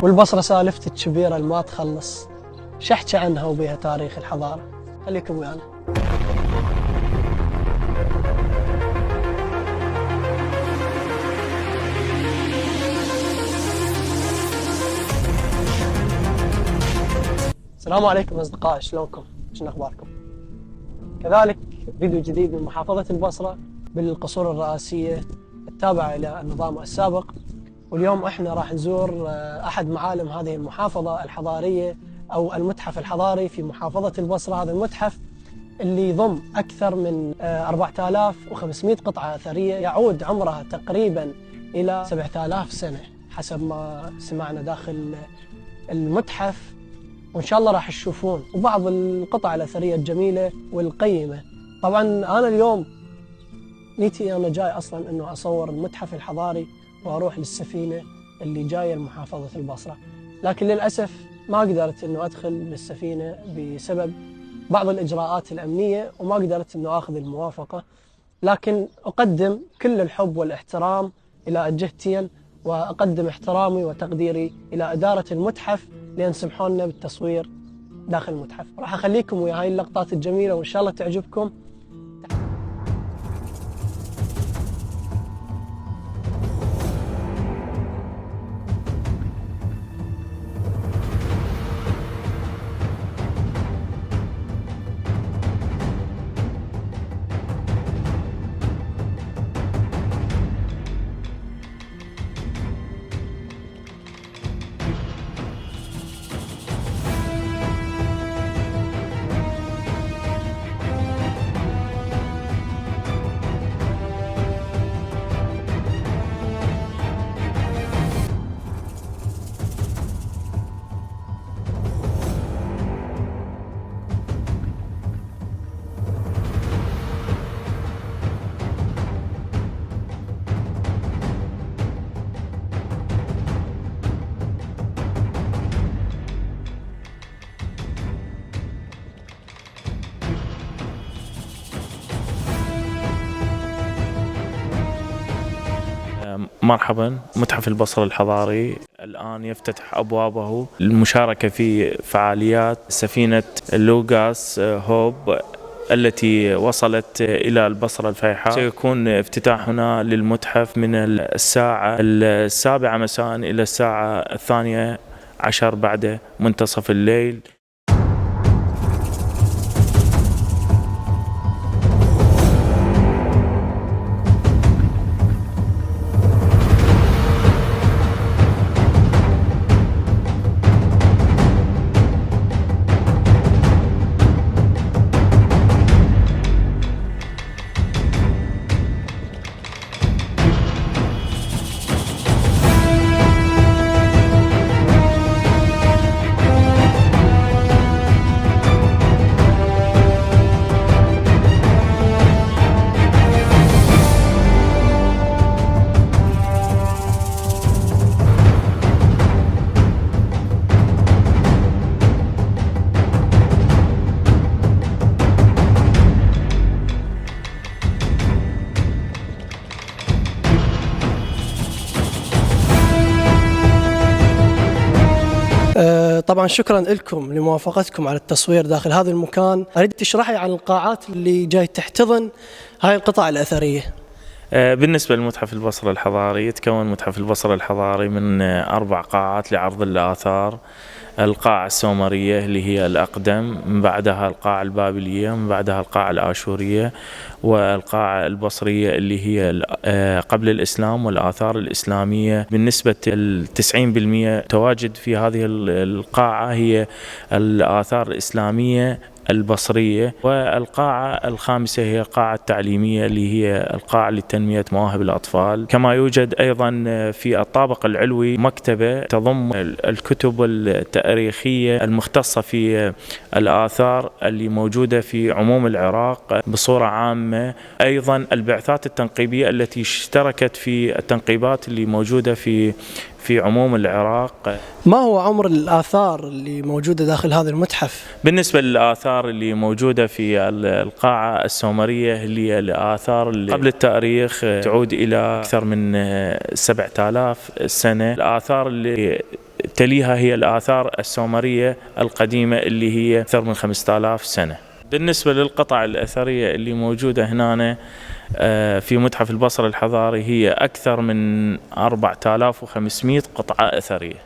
والبصرة سالفتي الكبيرة اللي ما تخلص، شحكي عنها وبيها تاريخ الحضارة. خليكم ويانا. السلام عليكم أصدقائي، شلونكم؟ شنو أخباركم؟ كذلك فيديو جديد من محافظة البصرة بالقصور الرئاسية التابعة إلى النظام السابق. واليوم احنا راح نزور أحد معالم هذه المحافظة الحضارية أو المتحف الحضاري في محافظة البصرة. هذا المتحف اللي يضم أكثر من 4500 قطعة أثرية يعود عمرها تقريبا إلى 7000 سنة حسب ما سمعنا داخل المتحف، وإن شاء الله راح تشوفون وبعض القطع الأثرية الجميلة والقيمة. طبعا أنا اليوم نيتي أنا جاي أصلا أنه أصور المتحف الحضاري وأروح للسفينة اللي جاية لمحافظة البصرة، لكن للأسف ما قدرت أنه أدخل للسفينة بسبب بعض الإجراءات الأمنية، وما قدرت أنه أخذ الموافقة. لكن أقدم كل الحب والاحترام إلى الجهتين، وأقدم احترامي وتقديري إلى إدارة المتحف لأن سمحوا لنا بالتصوير داخل المتحف. راح أخليكم ويا هاي اللقطات الجميلة وإن شاء الله تعجبكم. مرحبا. متحف البصرة الحضاري الآن يفتتح أبوابه للمشاركة في فعاليات سفينة لوغاس هوب التي وصلت إلى البصرة الفيحاء. سيكون افتتاحنا للمتحف من الساعة 7 مساء إلى الساعة 12 بعد منتصف الليل. طبعا شكرا لكم لموافقتكم على التصوير داخل هذا المكان. أريد تشرحي عن القاعات اللي جاي تحتضن هاي القطع الأثرية. بالنسبة لمتحف البصرة الحضاري، يتكون متحف البصرة الحضاري من 4 قاعات لعرض الآثار. القاعة السومرية اللي هي الأقدم، من بعدها القاعة البابلية، من بعدها القاعة الآشورية، والقاعة البصرية اللي هي قبل الإسلام والآثار الإسلامية. بالنسبة 90% تواجد في هذه القاعة هي الآثار الإسلامية البصرية. والقاعة الخامسة هي القاعة التعليمية اللي هي القاعة لتنمية مواهب الأطفال. كما يوجد أيضا في الطابق العلوي مكتبة تضم الكتب التاريخية المختصة في الآثار اللي موجودة في عموم العراق بصورة عامة. أيضا البعثات التنقيبية التي اشتركت في التنقيبات اللي موجودة في عموم العراق. ما هو عمر الآثار اللي موجودة داخل هذا المتحف؟ بالنسبة للآثار اللي موجودة في القاعة السومرية اللي هي الآثار اللي قبل التاريخ تعود إلى أكثر من 7000 سنة. الآثار اللي تليها هي الآثار السومرية القديمة اللي هي أكثر من 5000 سنة. بالنسبة للقطع الأثرية اللي موجودة هنا في متحف البصرة الحضاري هي أكثر من 4500 قطعة أثرية.